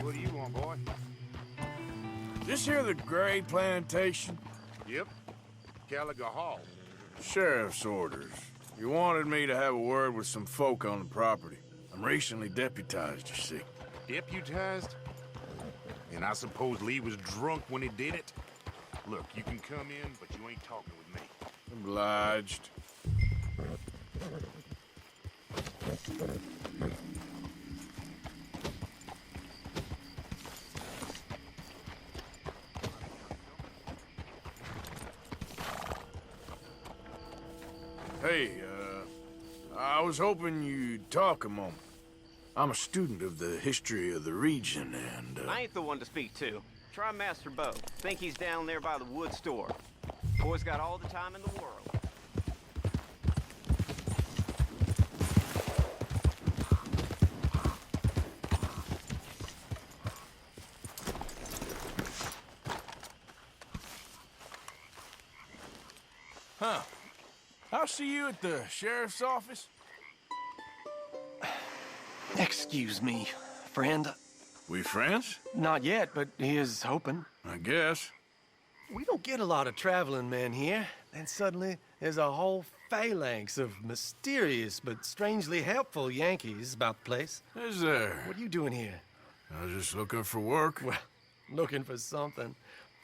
What do you want, boy? This here the Gray Plantation? Yep. Gallagher Hall. Sheriff's orders. You wanted me to have a word with some folk on the property. I'm recently deputized, you see. Deputized? And I suppose Lee was drunk when he did it? Look, you can come in, but you ain't talking with me. Obliged. Hey, I was hoping you'd talk a moment. I'm a student of the history of the region, and, I ain't the one to speak to. Try Master Bo. Think he's down there by the wood store. Boy's got all the time in the world. Huh. I'll see you at the sheriff's office. Excuse me, friend. We friends? Not yet, but here's hoping. I guess. We don't get a lot of traveling men here. And suddenly, there's a whole phalanx of mysterious but strangely helpful Yankees about the place. Is there? What are you doing here? I was just looking for work. Well, looking for something.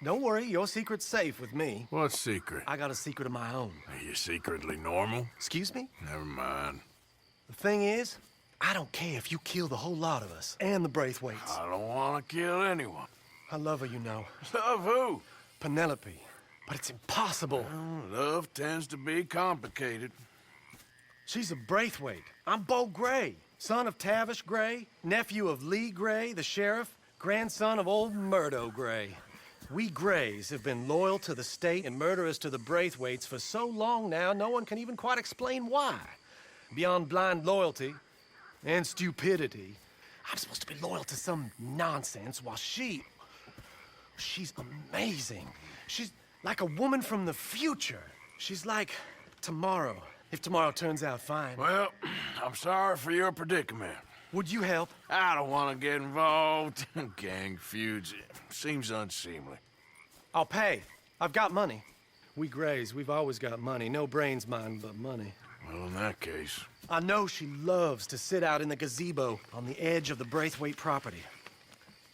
Don't worry, your secret's safe with me. What secret? I got a secret of my own. Are you secretly normal? Excuse me? Never mind. The thing is, I don't care if you kill the whole lot of us and the Braithwaites. I don't want to kill anyone. I love her, you know. Love who? Penelope. But it's impossible. Well, love tends to be complicated. She's a Braithwaite. I'm Bo Gray, son of Tavish Gray, nephew of Lee Gray, the sheriff, grandson of old Murdo Gray. We Grays have been loyal to the state and murderous to the Braithwaites for so long now, no one can even quite explain why. Beyond blind loyalty and stupidity, I'm supposed to be loyal to some nonsense while she's amazing. She's like a woman from the future. She's like tomorrow, if tomorrow turns out fine. Well, I'm sorry for your predicament. Would you help? I don't want to get involved in gang feuds. It seems unseemly. I'll pay. I've got money. We Grays, we've always got money. No brains, mind, but money. Well, in that case... I know she loves to sit out in the gazebo on the edge of the Braithwaite property.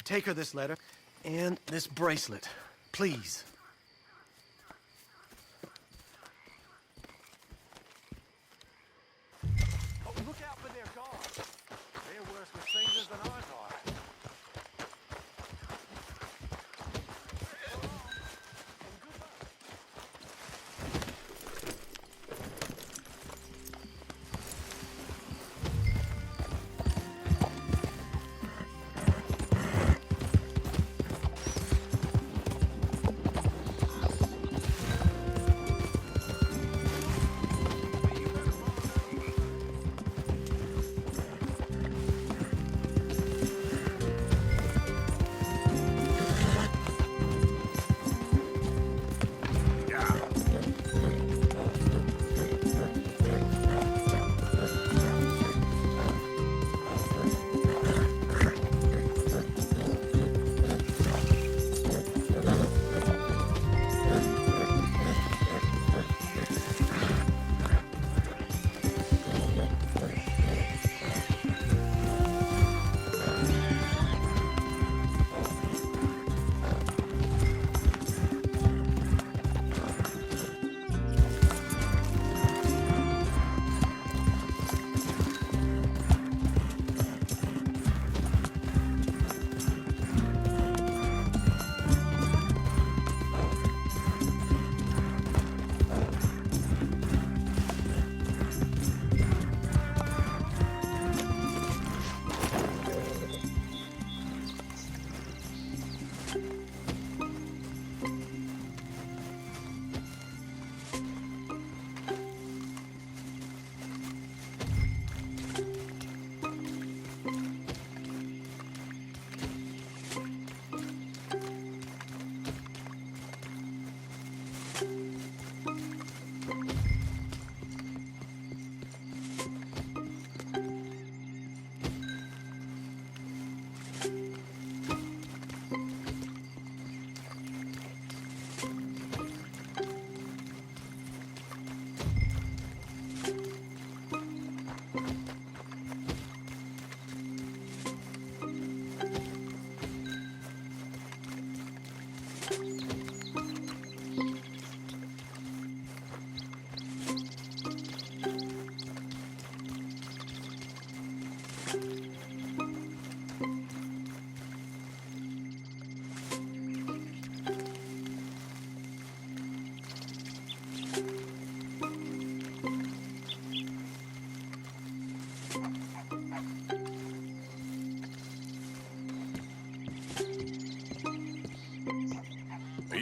Take her this letter and this bracelet, please. Oh, look out for their guards. They're worse with strangers than ours are.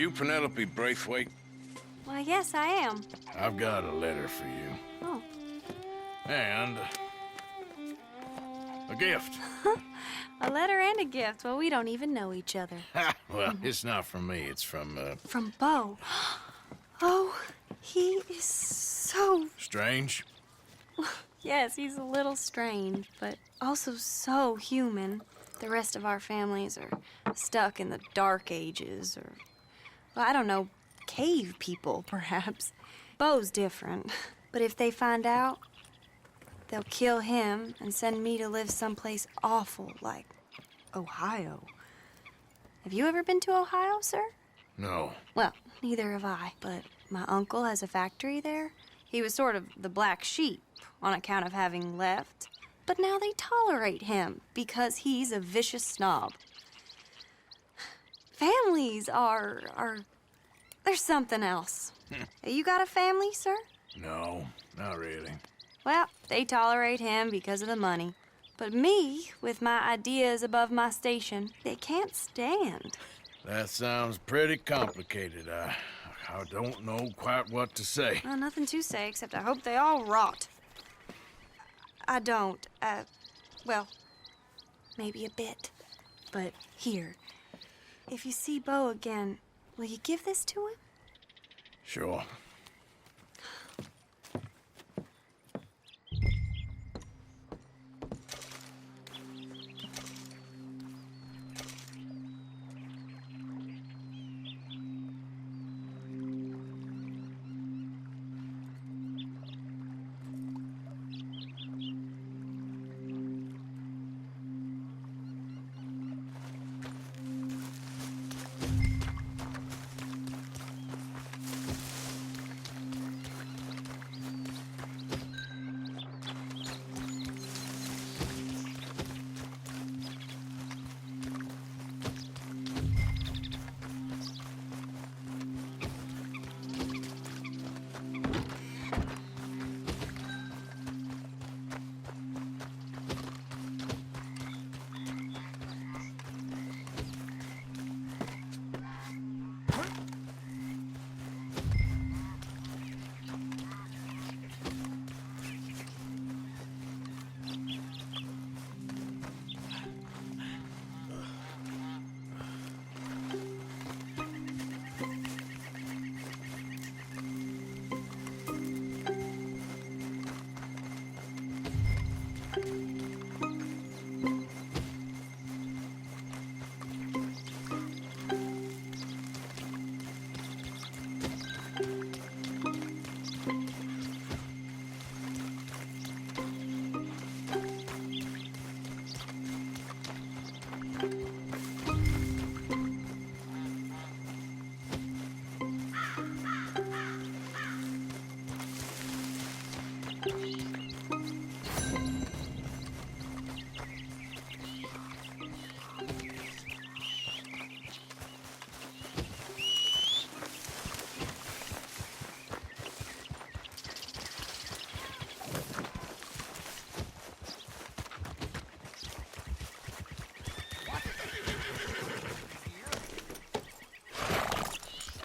you Penelope Braithwaite? Why, yes, I am. I've got a letter for you. Oh. And a gift. A letter and a gift. Well, we don't even know each other. Well, it's not from me. It's from, From Beau. Oh, he is so... Strange. Yes, he's a little strange, but also so human. The rest of our families are stuck in the Dark Ages, or, well, I don't know, cave people, perhaps. Beau's different. But if they find out, they'll kill him and send me to live someplace awful like Ohio. Have you ever been to Ohio, sir? No. Well, neither have I, but my uncle has a factory there. He was sort of the black sheep on account of having left, but now they tolerate him because he's a vicious snob. Families are there's something else. You got a family, sir? No, not really. Well, they tolerate him because of the money. But me, with my ideas above my station, they can't stand. That sounds pretty complicated. I don't know quite what to say. Well, nothing to say, except I hope they all rot. I don't. Well, maybe a bit. But here, if you see Beau again, will you give this to him? Sure.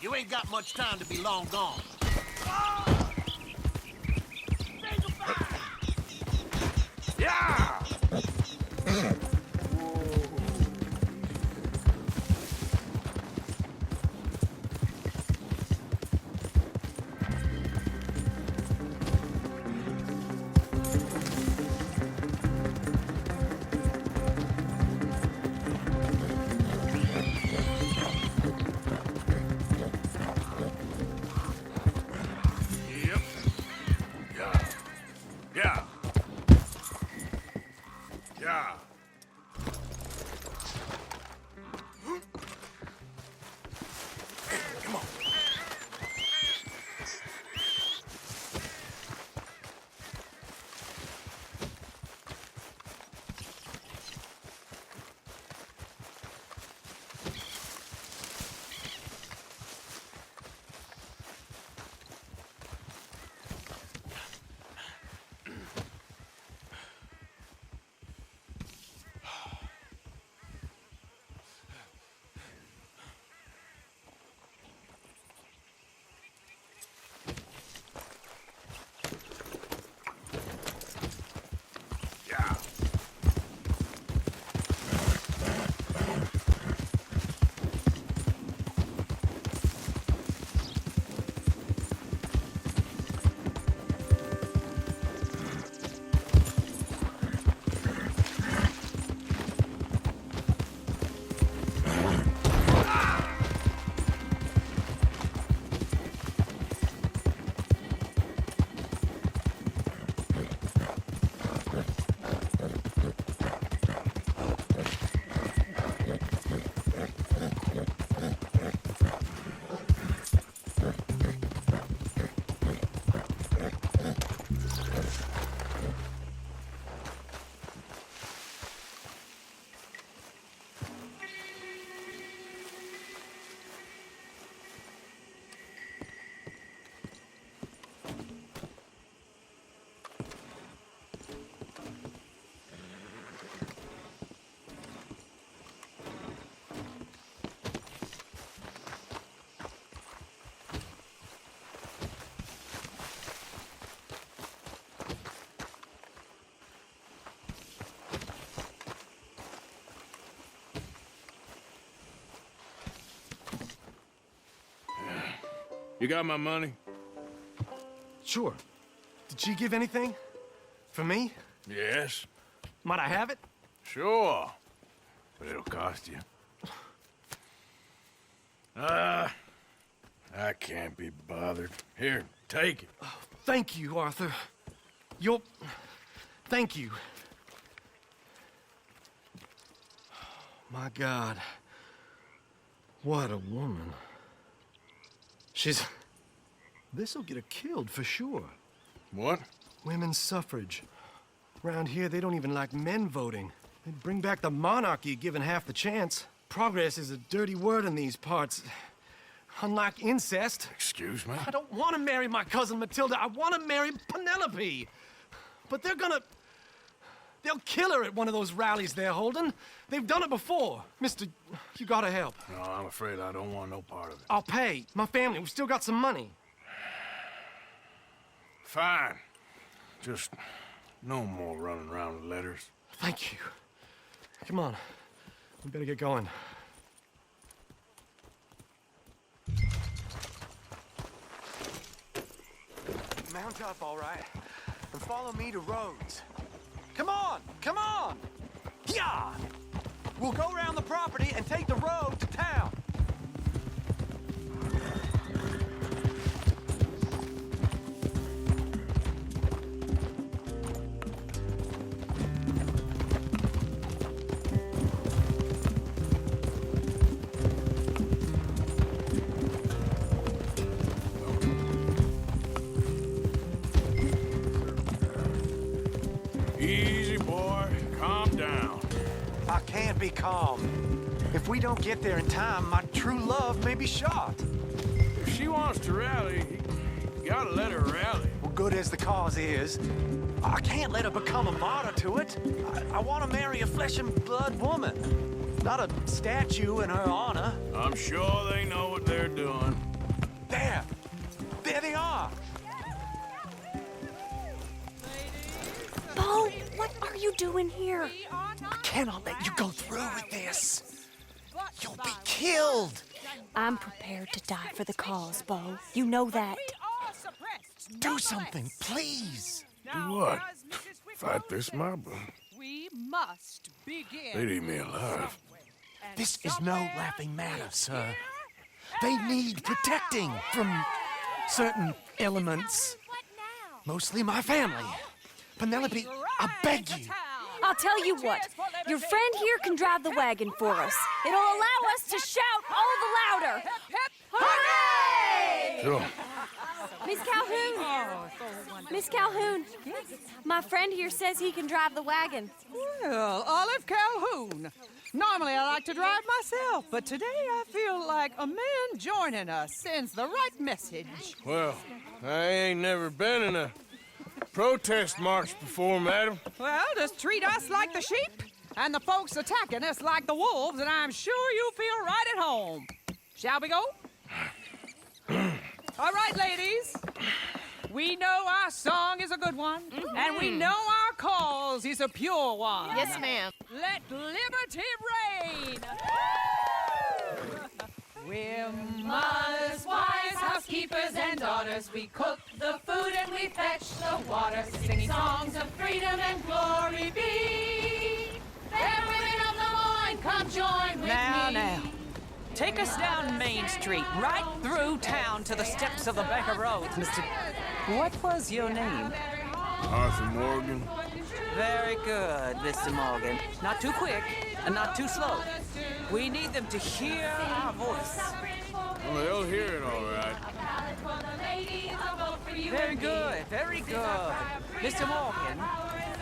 You ain't got much time to be long gone. Yeah! You got my money? Sure. Did she give anything? For me? Yes. Might I have it? Sure. But it'll cost you. I can't be bothered. Here, take it. Thank you, Arthur. Thank you. My God. What a woman. This'll get her killed for sure. What? Women's suffrage. Around here, they don't even like men voting. They'd bring back the monarchy given half the chance. Progress is a dirty word in these parts. Unlike incest. Excuse me? I don't want to marry my cousin Matilda. I want to marry Penelope. But they'll kill her at one of those rallies they're holding. They've done it before. Mister, you gotta help. No, I'm afraid I don't want no part of it. I'll pay. My family, we've still got some money. Fine. Just no more running around with letters. Thank you. Come on. We better get going. Mount up, all right, and follow me to Rhodes. Come on! Come on! Yeah! We'll go around the property and take the road to town. Easy, boy. Calm down. I can't be calm. If we don't get there in time, my true love may be shot. If she wants to rally, you gotta let her rally. Well, good as the cause is, I can't let her become a martyr to it. I want to marry a flesh and blood woman, not a statue in her honor. I'm sure they know what they're doing. There! There they are! Bo, what are you doing here? I cannot let you go through with this. You'll be killed. I'm prepared to die for the cause, Bo. You know that. Do something, please. Do what? Fight this mob? We must begin. They'd eat me alive. This is no laughing matter, sir. They need protecting from certain elements. Mostly my family. Penelope, I beg you. I'll tell you what. Your friend here can drive the wagon for us. It'll allow us to shout all the louder. Hooray! Sure. Miss Calhoun! Miss Calhoun! My friend here says he can drive the wagon. Well, Olive Calhoun. Normally I like to drive myself, but today I feel like a man joining us sends the right message. Well, I ain't never been in a protest march before, madam. Well, just treat us like the sheep, and the folks attacking us like the wolves, and I'm sure you feel right at home. Shall we go? All right, ladies. We know our song is a good one, and we know our cause is a pure one. Yes, ma'am. Let liberty reign! We're mothers, wives, housekeepers, and daughters. We cook the food and we fetch the water, singing songs of freedom and glory be. Fair women of Lemoyne, come join with me. Now. Take us down Main Street, right through town to the steps of the Becker Roads, Mr. What was your name? Arthur Morgan. Very good, Mr. Morgan. Not too quick and not too slow. We need them to hear our voice. Well, they'll hear it all right. Very good, very good. Mr. Morgan,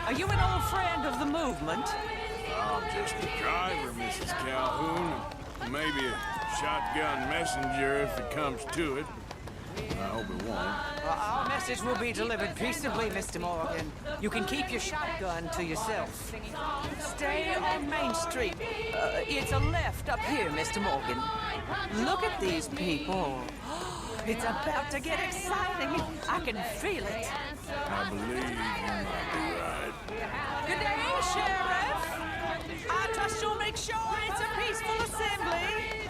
are you an old friend of the movement? I'm just a driver, Mrs. Calhoun. Maybe a shotgun messenger if it comes to it. I hope it won't. Well, our message will be delivered peaceably, Mr. Morgan. You can keep your shotgun to yourself. Stay on Main Street. It's a left up here, Mr. Morgan. Look at these people. It's about to get exciting. I can feel it. I believe you might be right. Good day, Sheriff. I trust you'll make sure it's a peaceful assembly.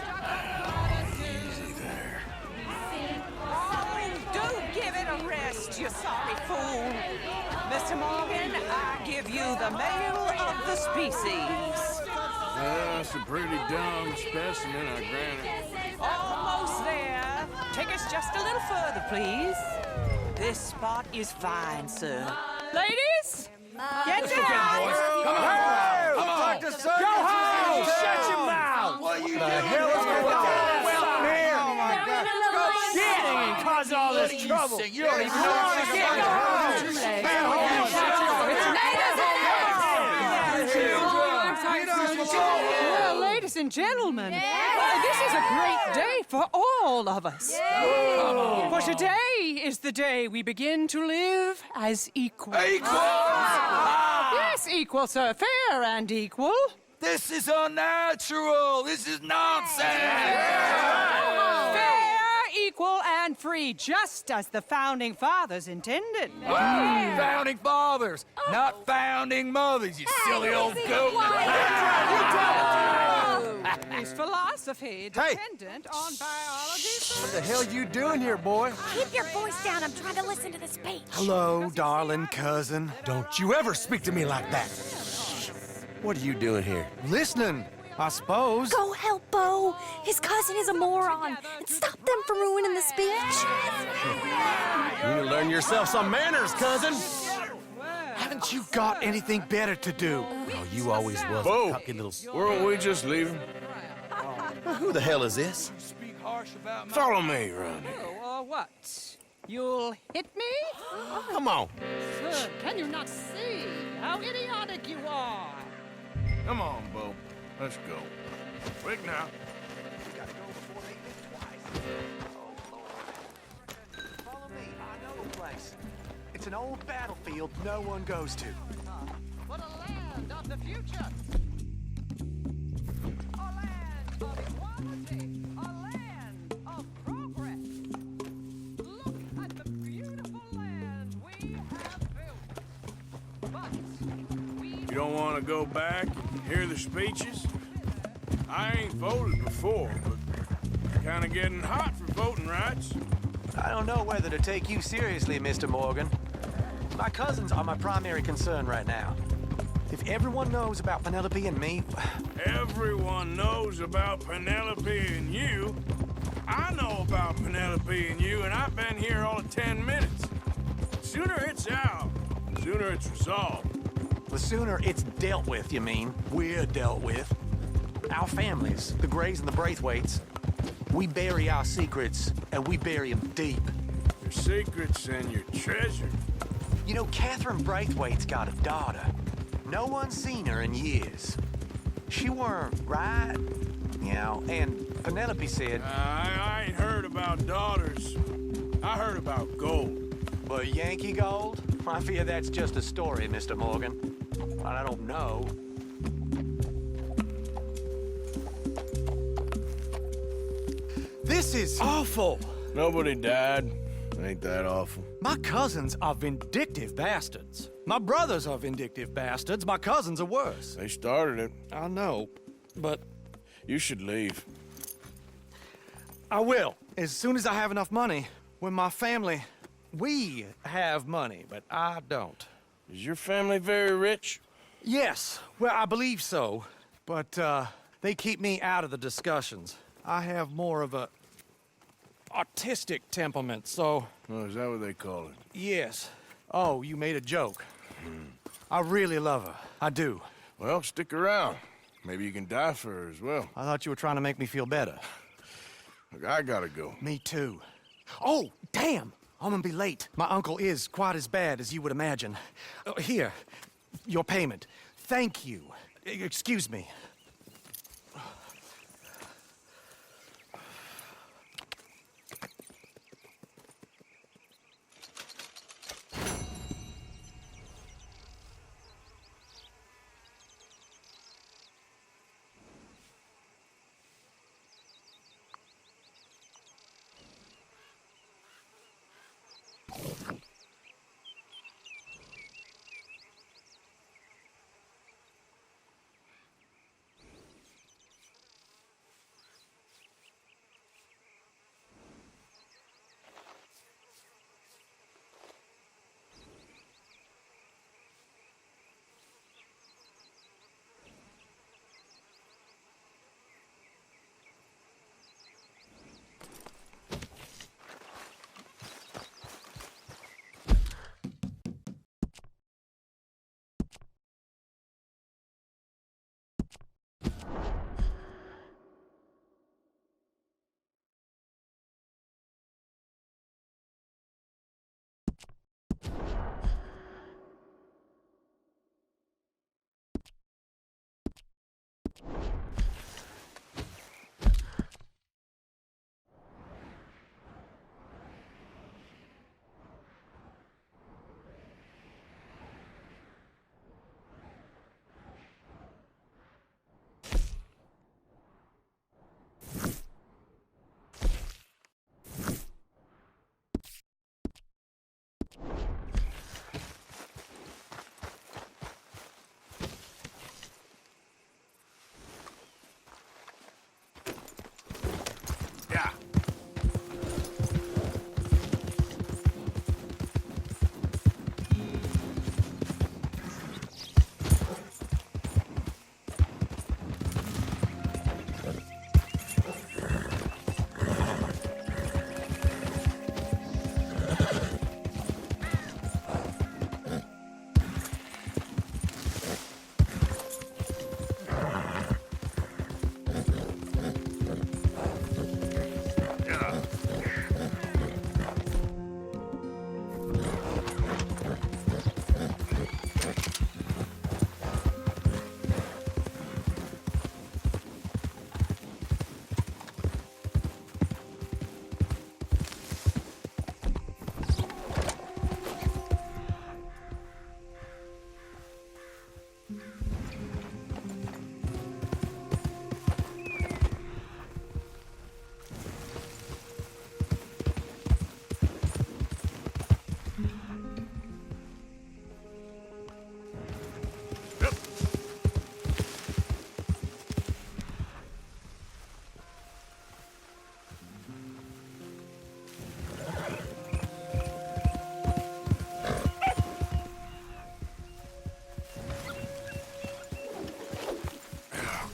Easy there. you sorry fool. Mr. Morgan, I give you the male of the species. That's a pretty dumb specimen, I grant it. Almost there. Take us just a little further, please. This spot is fine, sir. Ladies, get down! Go home! Shut your mouth! What are you doing? The hell is going on? Well, here! Oh, my God. Get and cause all this trouble. You don't even know what you're getting. Well, ladies and gentlemen, this is a great day for all of us. For today is the day we begin to live as equals. Yes, equal, sir. Fair and equal. This is unnatural. This is nonsense. Fair, equal, and free, just as the Founding Fathers intended. Founding fathers, not founding mothers, you silly old goat. Is philosophy dependent on biology, sir? What the hell you doing here, boy? Keep your voice down. I'm trying to listen to the speech. Hello, darling cousin. Don't you ever speak to me like that. What are you doing here? Listening, I suppose. Go help Bo. His cousin is a moron. And stop them from ruining the speech. You need to learn yourself some manners, cousin. Haven't you got anything better to do? Oh, you always was Bo, a cocky little... weren't we just leaving? Who the hell is this? Follow me, Ronnie. What? You'll hit me? Come on. Sir, can you not see how idiotic you are? Come on, Bo. Let's go. Quick now. Follow me. I know a place. It's an old battlefield no one goes to. For the land of the future. A land of equality. A land of progress. Look at the beautiful land we have built. But we... You don't want to go back and hear the speeches? I ain't voted before, but kind of getting hot for voting rights. I don't know whether to take you seriously, Mr. Morgan. My cousins are my primary concern right now. If everyone knows about Penelope and me... Everyone knows about Penelope and you. I know about Penelope and you, and I've been here all of 10 minutes. Sooner it's out, sooner it's resolved. The sooner it's dealt with, you mean. We're dealt with. Our families, the Grays and the Braithwaites, we bury our secrets, and we bury them deep. Your secrets and your treasure. You know, Catherine Braithwaite's got a daughter. No one's seen her in years. She weren't right, you know, and Penelope said... I ain't heard about daughters. I heard about gold. But Yankee gold? I fear that's just a story, Mr. Morgan. I don't know. This is awful. Nobody died. Ain't that awful? My cousins are vindictive bastards. My brothers are vindictive bastards. My cousins are worse. They started it. I know, but You should leave. I will. As soon as I have enough money. When my family... We have money, but I don't. Is your family very rich? Yes. Well, I believe so. But, they keep me out of the discussions. I have more of a... artistic temperament, so... Oh, is that what they call it? Yes. Oh, you made a joke. I really love her. I do. Well, stick around. Maybe you can die for her as well. I thought you were trying to make me feel better. Look, I gotta go. Me too. Oh, damn! I'm gonna be late. My uncle is quite as bad as you would imagine. Here, your payment. Thank you. Excuse me. Yeah.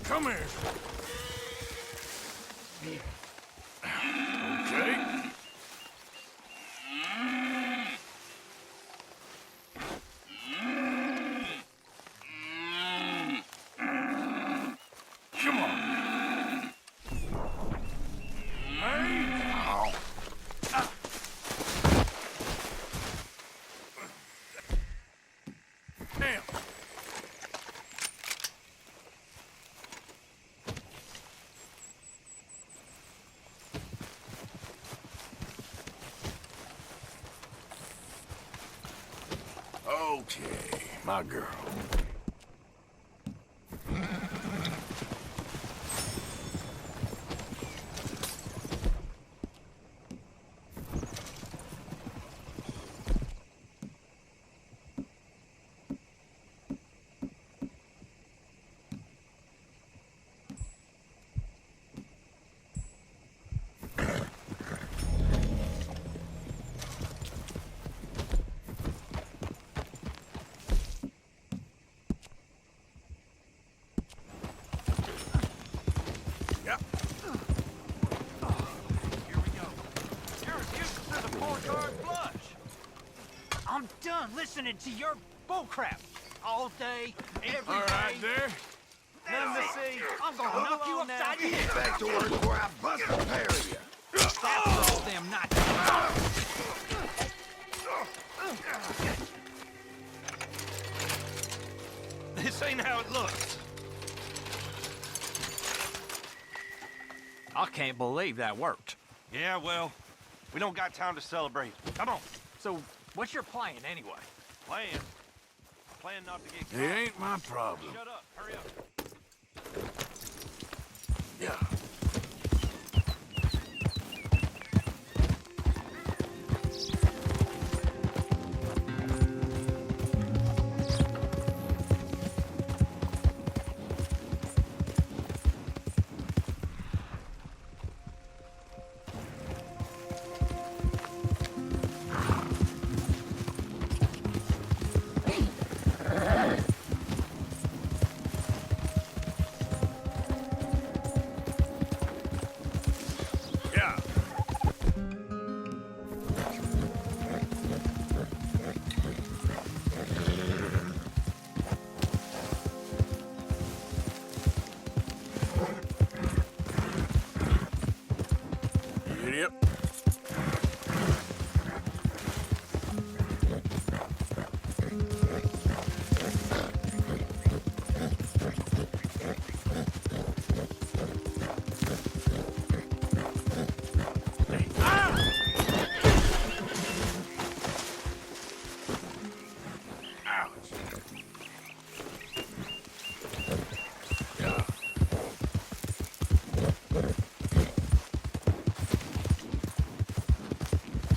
Come here. Okay. Come on. Hey. Damn. Okay, my girl. I'm done listening to your bullcrap all day, every day. All right, there. Let me see. I'm gonna knock you upside your head. Back to work before I bust a pair of you. That's for all them nights. This ain't how it looks. I can't believe that worked. Yeah, well, we don't got time to celebrate. Come on. So, what's your plan anyway? Plan. Plan not to get It ain't my problem. Shut up. Hurry up. Yeah. much. Yeah.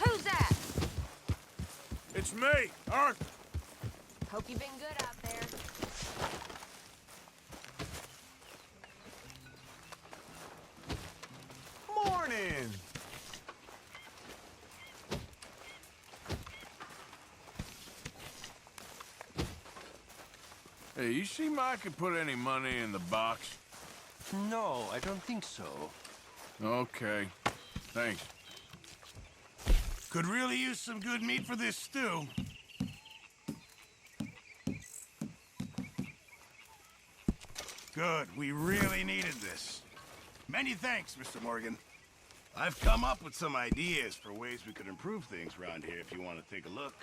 Who's that? It's me, Arthur. Hope you've been good out there. Morning! Hey, you see I could put any money in the box? No, I don't think so. Okay. Thanks. Could really use some good meat for this stew. Good. We really needed this. Many thanks, Mr. Morgan. I've come up with some ideas for ways we could improve things around here if you want to take a look.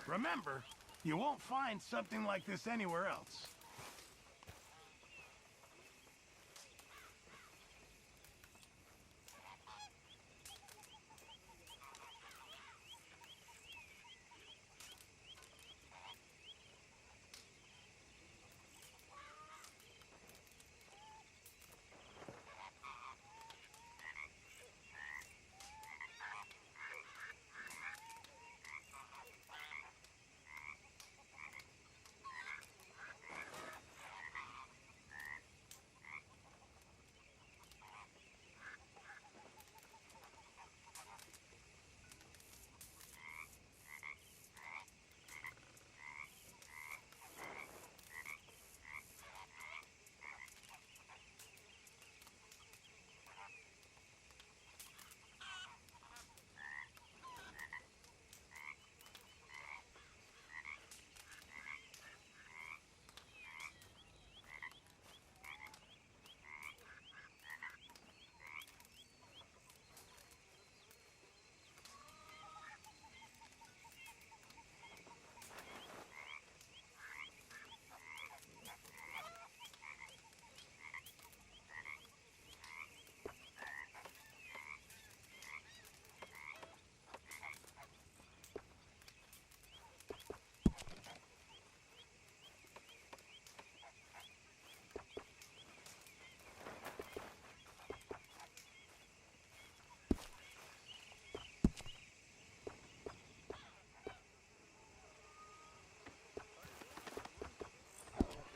Remember, you won't find something like this anywhere else.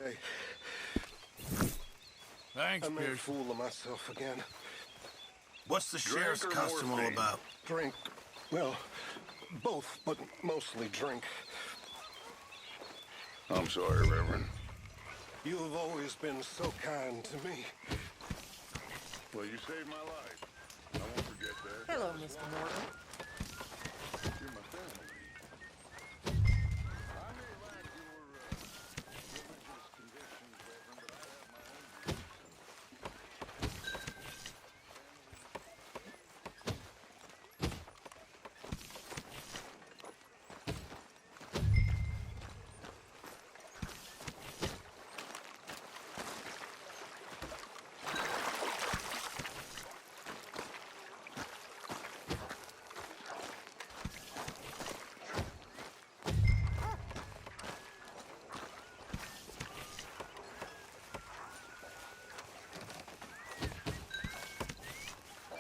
Hey, Thanks, I made a Pierce. fool of myself again. What's the sheriff's custom all about? Drink. Well, both, but mostly drink. I'm sorry, Reverend. You have always been so kind to me. Well, you saved my life. I won't forget that. Hello, Mr. Morgan. You're my family. I may lack your religious convictions, Reverend, but I have my own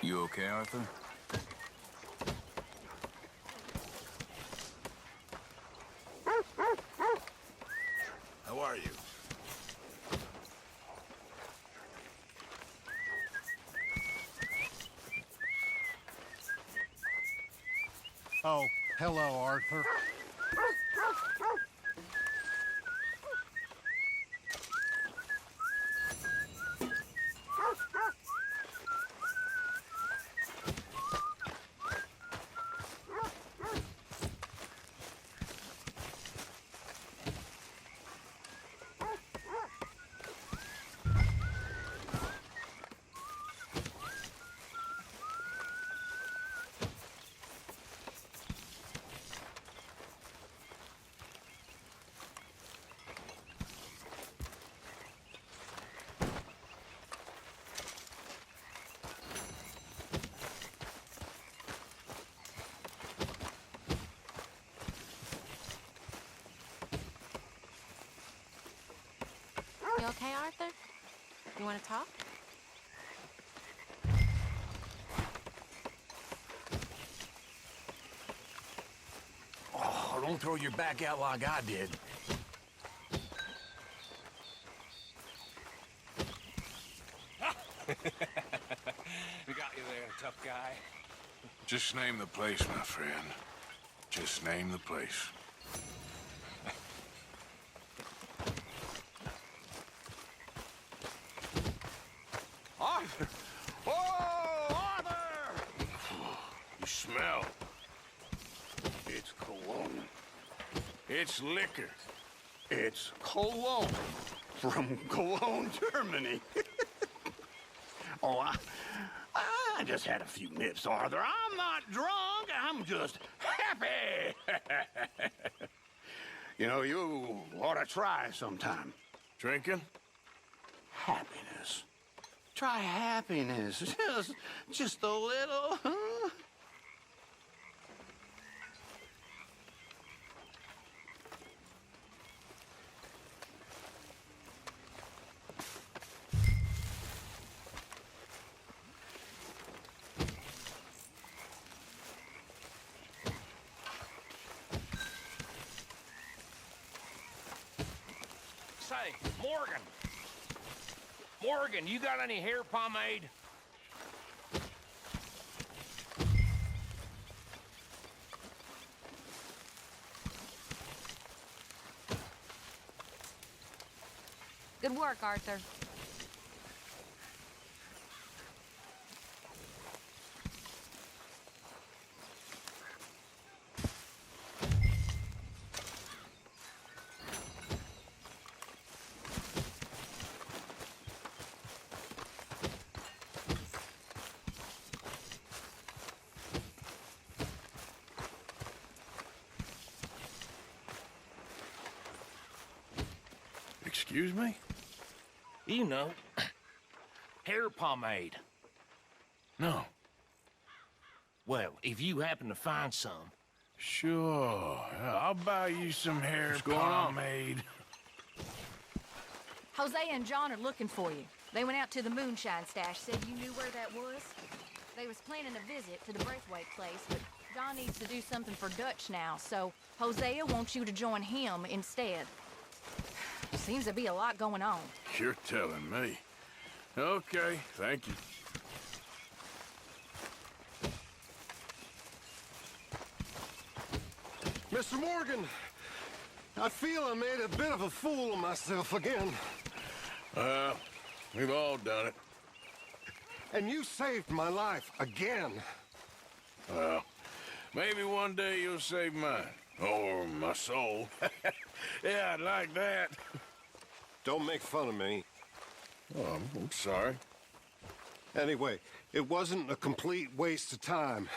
You okay, Arthur? How are you? Oh, hello, Arthur. You okay, Arthur? You want to talk? Oh, don't throw your back out like I did. We got you there, tough guy. Just name the place, my friend. Just name the place. Arthur! Oh, Arthur! You smell. It's cologne. It's liquor. It's cologne from Cologne, Germany. Oh, I just had a few nips, Arthur. I'm not drunk. I'm just happy. You know, you ought to try sometime. Drinking? Happiness. Try happiness. Just a little, huh? Say, Morgan. Morgan, you got any hair pomade? Good work, Arthur. Excuse me? You know, hair pomade. No. Well, if you happen to find some. Sure. I'll buy you some hair pomade. Jose and John are looking for you. They went out to the moonshine stash, said you knew where that was. They was planning a visit to the Braithwaite place, but John needs to do something for Dutch now, so Hosea wants you to join him instead. Seems to be a lot going on. You're telling me. Okay, thank you. Mr. Morgan, I feel I made a bit of a fool of myself again. We've all done it. And you saved my life again. Well, maybe one day you'll save mine. Or my soul. Yeah, I'd like that. Don't make fun of me. Oh, I'm sorry. Anyway, it wasn't a complete waste of time.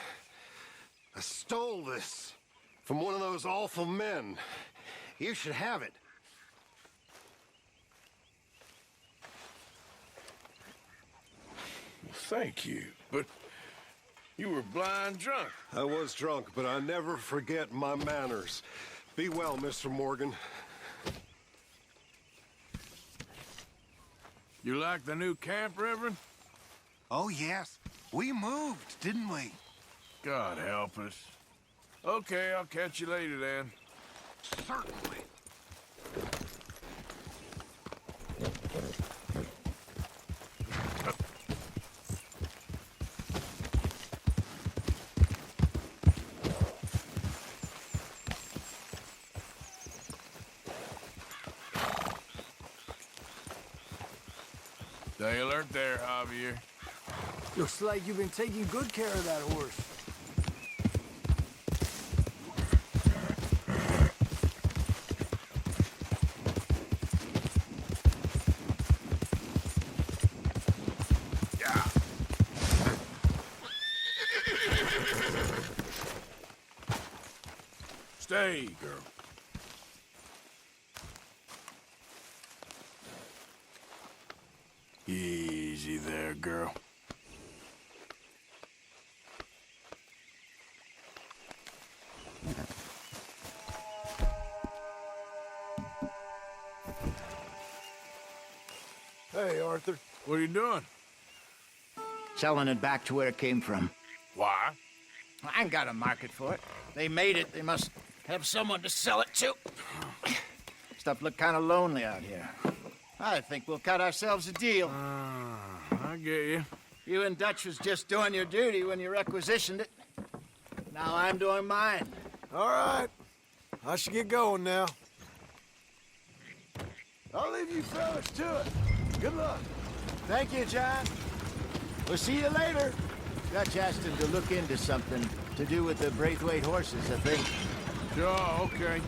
I stole this from one of those awful men. You should have it. Thank you, but you were blind drunk. I was drunk, but I never forget my manners. Be well, Mr. Morgan. You like the new camp, Reverend? Oh, yes. We moved, didn't we? God help us. Okay, I'll catch you later then. Certainly. Stay alert there, Javier. Looks like you've been taking good care of that horse. Stay, girl. Easy there, girl. Arthur. What are you doing? Selling it back to where it came from. Why? I ain't got a market for it. They made it. They must have someone to sell it to. Stuff look kind of lonely out here. I think we'll cut ourselves a deal. I get you. You and Dutch was just doing your duty when you requisitioned it. Now I'm doing mine. All right. I should get going now. I'll leave you fellas to it. Good luck. Thank you, John. We'll see you later. Dutch asked him to look into something to do with the Braithwaite horses, I think. Sure, okay.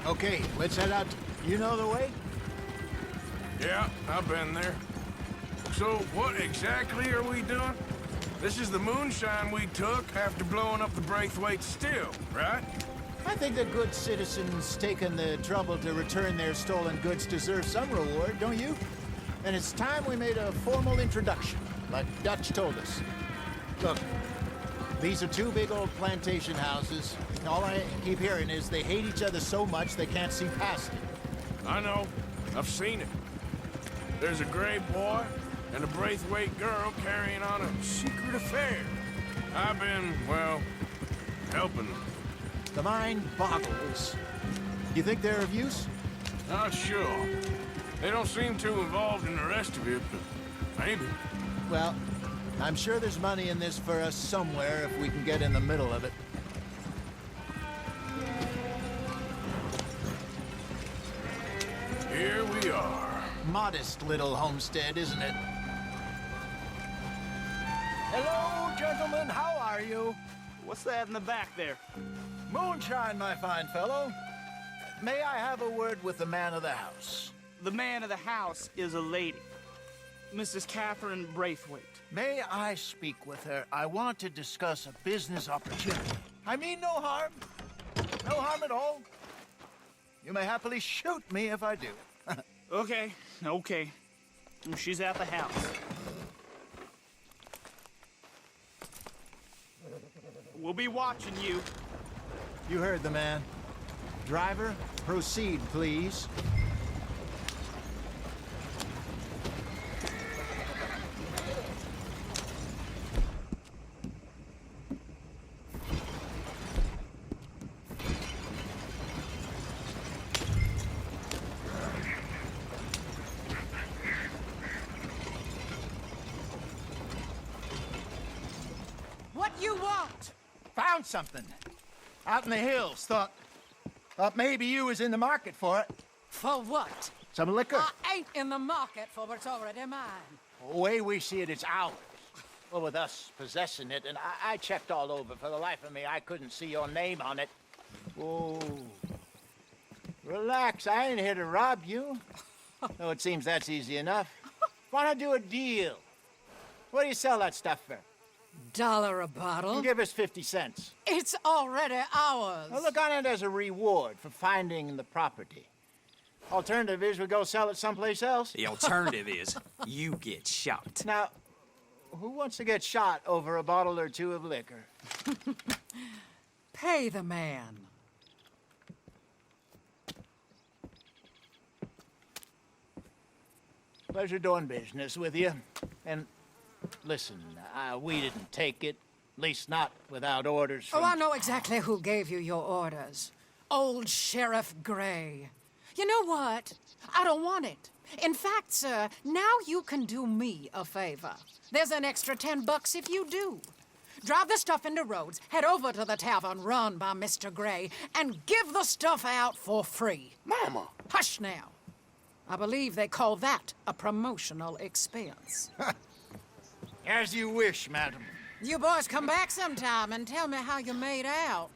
Okay, let's head out. You know the way? Yeah, I've been there. So what exactly are we doing? This is the moonshine we took after blowing up the Braithwaite still, right? I think the good citizens taking the trouble to return their stolen goods deserve some reward, don't you? And it's time we made a formal introduction, like Dutch told us. Look, these are two big old plantation houses. All I keep hearing is they hate each other so much they can't see past it. I know. I've seen it. There's a gray boy and a Braithwaite girl carrying on a secret affair. I've been, well, helping them. The mind boggles. You think they're of use? Not sure. They don't seem too involved in the rest of it, but maybe. Well, I'm sure there's money in this for us somewhere if we can get in the middle of it. Here we are. Modest little homestead, isn't it? Hello, gentlemen. How are you? What's that in the back there? Moonshine, my fine fellow. May I have a word with the man of the house? The man of the house is a lady. Mrs. Catherine Braithwaite. May I speak with her? I want to discuss a business opportunity. I mean no harm. No harm at all. You may happily shoot me if I do. Okay. She's at the house. We'll be watching you. You heard the man. Driver, proceed, please. What you want? Found something. Out in the hills. Thought maybe you was in the market for it. For what? Some liquor. I ain't in the market for what's already mine. The way we see it, it's ours. Well, with us possessing it, and I checked all over. For the life of me, I couldn't see your name on it. Oh. Relax, I ain't here to rob you. Though it seems that's easy enough. Why not do a deal? What do you sell that stuff for? $1 a bottle? Give us 50 cents. It's already ours. Well, look on it as a reward for finding the property. Alternative is we go sell it someplace else. The alternative is you get shot. Now, who wants to get shot over a bottle or two of liquor? Pay the man. Pleasure doing business with you. And listen, we didn't take it. At least not without orders from... Oh, I know exactly who gave you your orders. Old Sheriff Gray. You know what? I don't want it. In fact, sir, now you can do me a favor. There's an extra $10 if you do. Drive the stuff into Rhodes, head over to the tavern run by Mr. Gray, and give the stuff out for free. Mama! Hush now. I believe they call that a promotional expense. As you wish, madam. You boys come back sometime and tell me how you made out.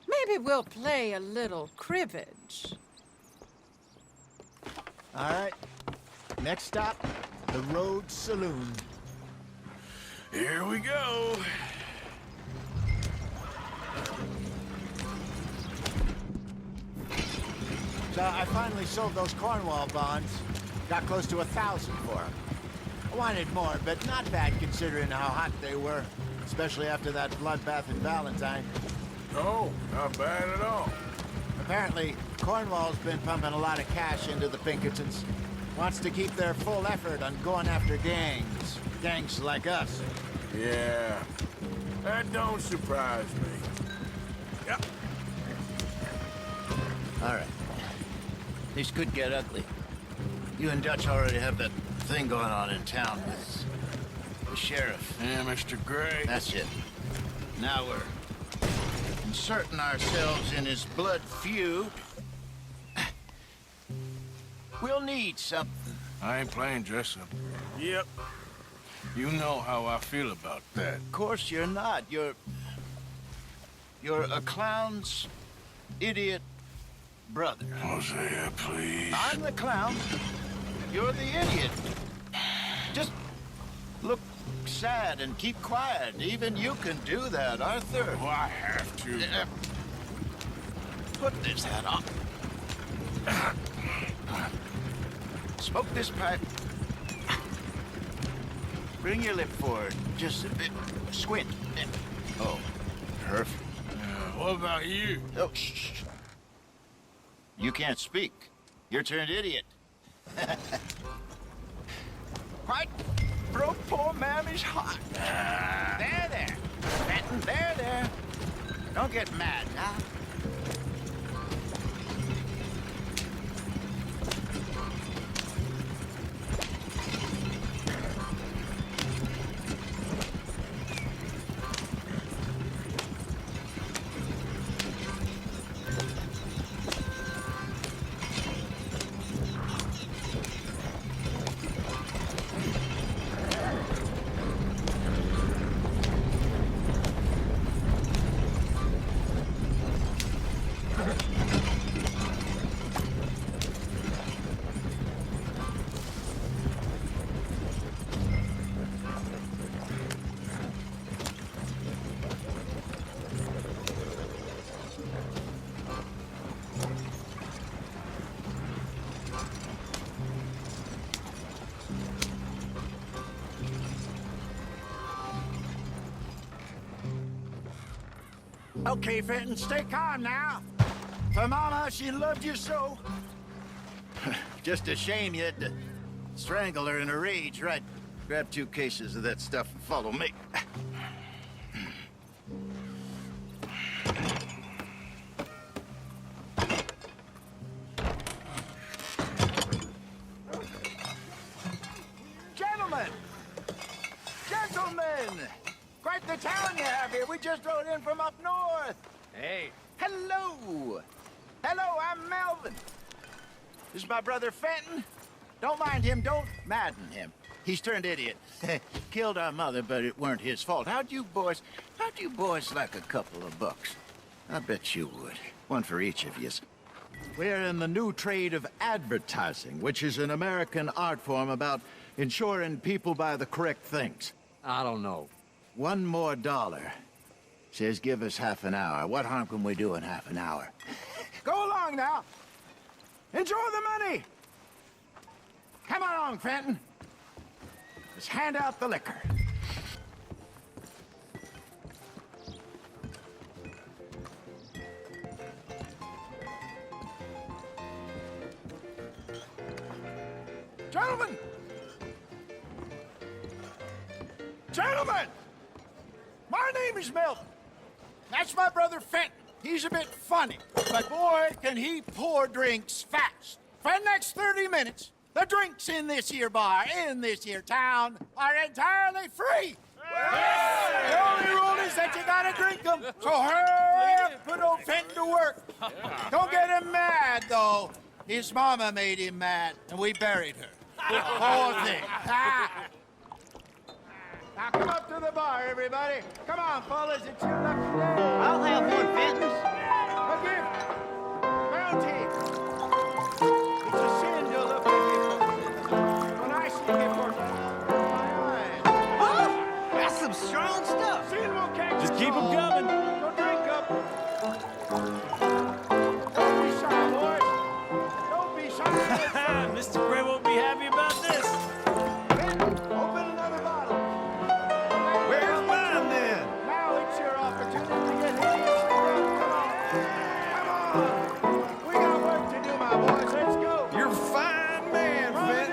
Maybe we'll play a little cribbage. All right. Next stop, the Rhodes Saloon. Here we go. So I finally sold those Cornwall bonds. Got close to 1,000 for them. I wanted more, but not bad considering how hot they were, especially after that bloodbath in Valentine. No, not bad at all. Apparently, Cornwall's been pumping a lot of cash into the Pinkertons. Wants to keep their full effort on going after gangs. Gangs like us. Yeah, that don't surprise me. Yep. All right. This could get ugly. You and Dutch already have that thing going on in town with the sheriff. Yeah, Mr. Gray. That's it. Now we're inserting ourselves in his blood feud. We'll need something. I ain't playing dress-up. Yep. You know how I feel about that. Of course you're not. You're a clown's idiot brother. Hosea, please. I'm the clown. You're the idiot. Just look sad and keep quiet. Even you can do that, Arthur. Oh, I have to. Put this hat on. Smoke this pipe. Bring your lip forward just a bit. Squint. Oh, perfect. What about you? Oh, shh. You can't speak. You're turned idiot. Right? Broke poor Mammy's heart. There. Fenton, there. Don't get mad now. Okay, Fenton, stay calm now. For Mama, she loved you so. Just a shame you had to strangle her in a rage, right? Grab 2 cases of that stuff and follow me. Gentlemen! Quite the town you have here. We just rode in from up north. Hey. Hello. I'm Melvin. This is my brother Fenton. Don't mind him. Don't madden him. He's turned idiot. Killed our mother, but it weren't his fault. How'd you boys like a couple of bucks? I bet you would. One for each of yous. We're in the new trade of advertising, which is an American art form about ensuring people buy the correct things. I don't know. $1 more. Says give us half an hour. What harm can we do in half an hour? Go along now. Enjoy the money. Come along, Fenton. Let's hand out the liquor. Gentlemen! Gentlemen! My name is Melvin. That's my brother Fenton. He's a bit funny, but boy, can he pour drinks fast. For the next 30 minutes, the drinks in this here bar, in this here town, are entirely free. Yeah. The only rule is that you gotta drink them. So hurry up, put old Fenton to work. Don't get him mad, though. His mama made him mad, and we buried her. Poor thing. Now come up to the bar, everybody. Come on, fellas, it's your lucky day. I'll have one, Fenton. A gift. Bounty. It's a sin to look at me. When I see him for my eyes. Oh, that's some strong stuff. Sin will catch Just keep them coming. So drink up. Don't be shy, boys. Don't be shy. Mr. Gray won't be happy about this. Open another bottle. Where's mine then? Now it's your opportunity to get hideously drunk. Come on. We got work to do, my boys. Let's go. You're a fine man, Run it Fenton.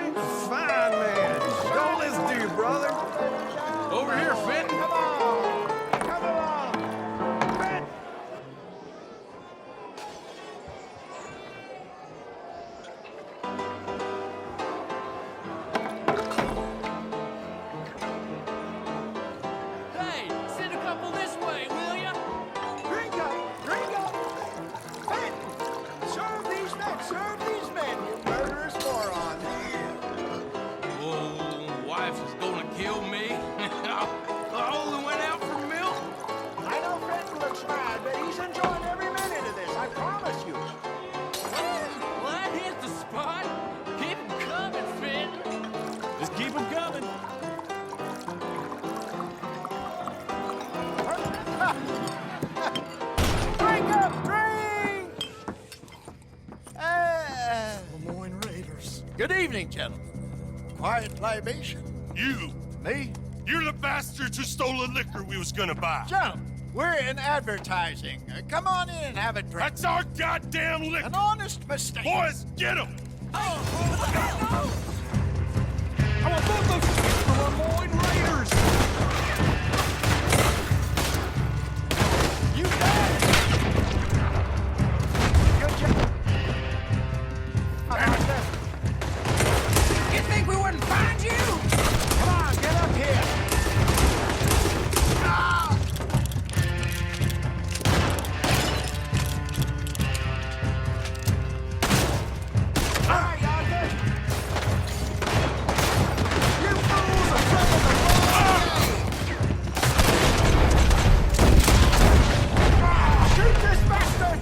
wife is gonna kill me. I only went out for milk. I know Fenton looks mad, but he's enjoying every minute of this, I promise you. Well, that hit the spot. Keep 'em coming, Fenton. Just keep them coming. Drink up, drink! Lemoyne Raiders. Good evening, gentlemen. Quiet libation? You. Me? You're the bastards who stole the liquor we was gonna buy. Gentlemen, we're in advertising. Come on in and have a drink. That's our goddamn liquor. An honest mistake. Boys, get him! I want both of the Lemoyne Raiders. You got it. Good job. You think we wouldn't find you? Come on, get up here. Ah! All right, Arthur. You fools are playing the wrong game. Shoot this bastard!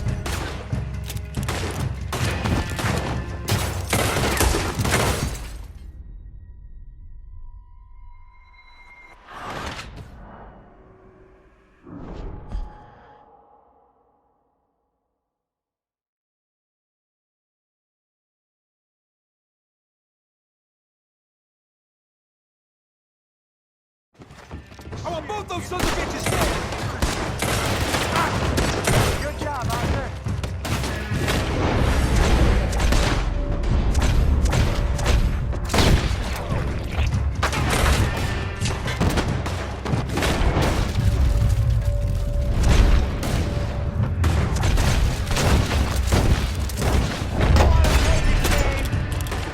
I want both those sons of bitches dead. Good job, Arthur.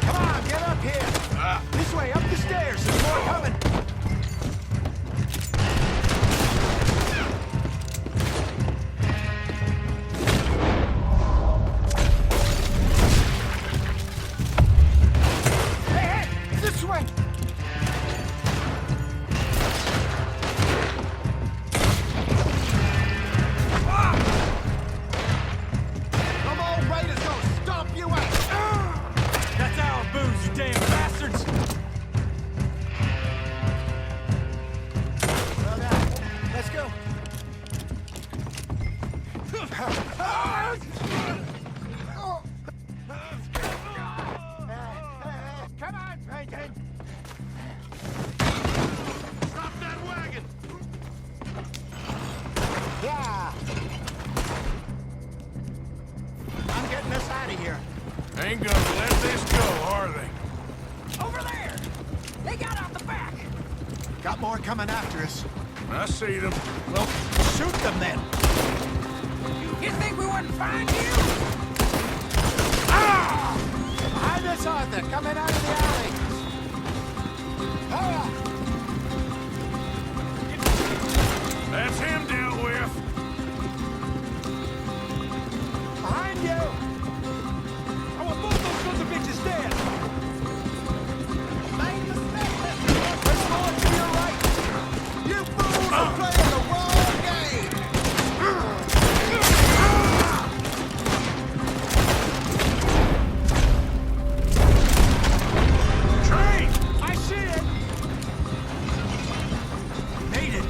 Come on, get up here. This way, up the stairs. There's more coming. Hey, this way. Come on, Raiders, gonna stomp you out. That's our booze, you damn bastards. Well, now, let's go. Come on, Peyton. Stop that wagon! Yeah. I'm getting us out of here. Ain't gonna let this go, are they? Over there. They got out the back. Got more coming after us. I see them. Well, shoot them then. You think we wouldn't find you? Ah! Behind us, Arthur, coming out of the alley. Hurry up. That's him dealt with. Behind you. I want both those sons of bitches dead. Make the step. Let's go to your right. You fools are playing the wrong game. Train! I see it. Made it.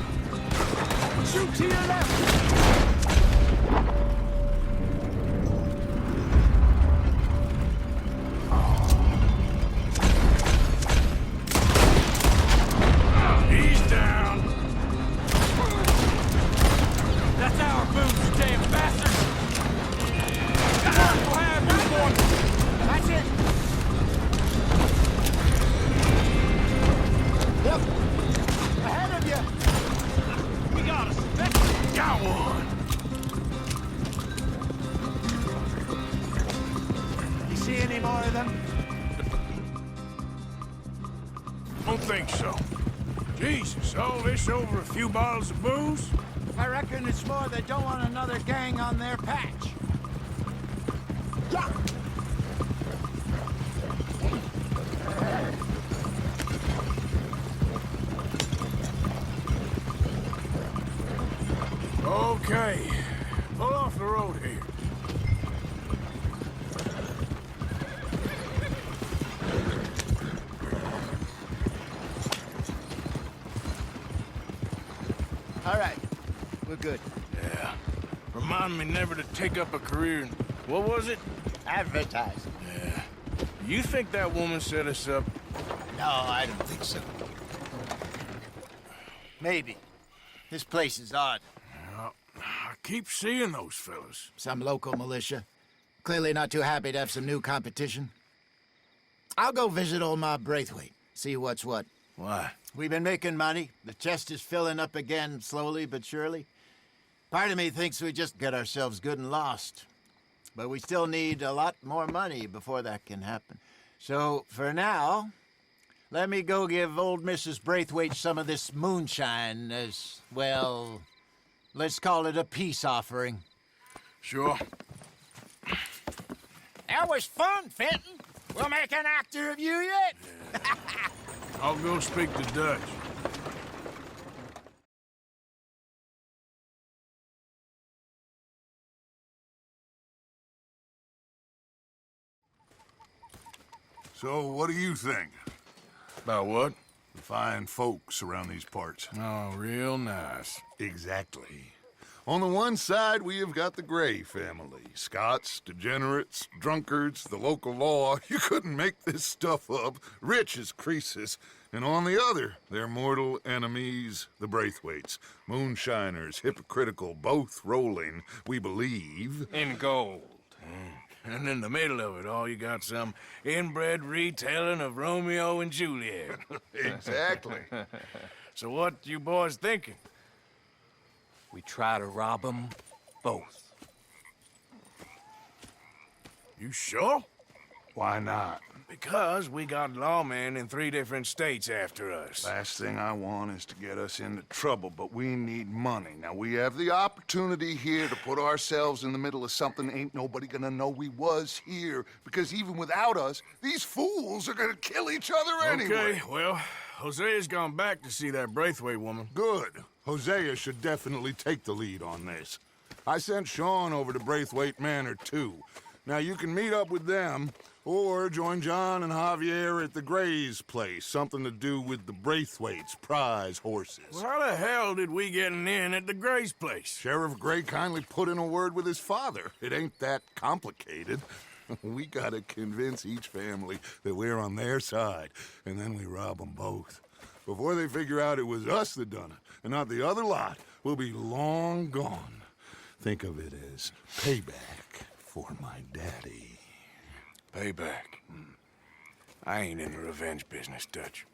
Shoot to your left. He's down. That's our booze, you damn bastards. We'll have you, boy. That's it. Yep. Ahead of you. We got us. Got one. You see any more of them? Don't think so. Jesus, all this over a few bottles of booze? I reckon it's more they don't want another gang on their patch. Yeah. Okay. Pull off the road here. All right. We're good. Yeah. Remind me never to take up a career in... What was it? Advertising. Yeah. You think that woman set us up? No, I don't think so. Maybe. This place is odd. Well, I keep seeing those fellas. Some local militia. Clearly not too happy to have some new competition. I'll go visit old Ma Braithwaite, see what's what. Why? We've been making money. The chest is filling up again, slowly but surely. Part of me thinks we just get ourselves good and lost. But we still need a lot more money before that can happen. So, for now, let me go give old Mrs. Braithwaite some of this moonshine as, well, let's call it a peace offering. Sure. That was fun, Fenton. We'll make an actor of you yet. I'll go speak to Dutch. So, what do you think? About what? The fine folks around these parts. Oh, real nice. Exactly. On the one side, we have got the Gray family. Scots, degenerates, drunkards, the local law. You couldn't make this stuff up. Rich as Croesus. And on the other, their mortal enemies, the Braithwaites. Moonshiners, hypocritical, both rolling, we believe. In gold. And in the middle of it all, you got some inbred retelling of Romeo and Juliet. Exactly. So what you boys thinking? We try to rob them both. You sure? Why not? Because we got lawmen in 3 different states after us. Last thing I want is to get us into trouble, but we need money. Now, we have the opportunity here to put ourselves in the middle of something ain't nobody gonna know we was here, because even without us, these fools are gonna kill each other anyway. Okay, well, Hosea's gone back to see that Braithwaite woman. Good. Hosea should definitely take the lead on this. I sent Sean over to Braithwaite Manor, too. Now, you can meet up with them, or join John and Javier at the Gray's place. Something to do with the Braithwaites' prize horses. Well, how the hell did we get in at the Gray's place? Sheriff Gray kindly put in a word with his father. It ain't that complicated. We gotta convince each family that we're on their side, and then we rob them both. Before they figure out it was us that done it, and not the other lot, we'll be long gone. Think of it as payback for my daddy. Payback. I ain't in the revenge business, Dutch.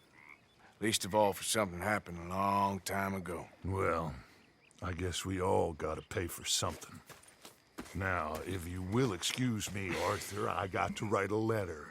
Least of all for something happened a long time ago. Well, I guess we all gotta pay for something. Now, if you will excuse me, Arthur, I got to write a letter.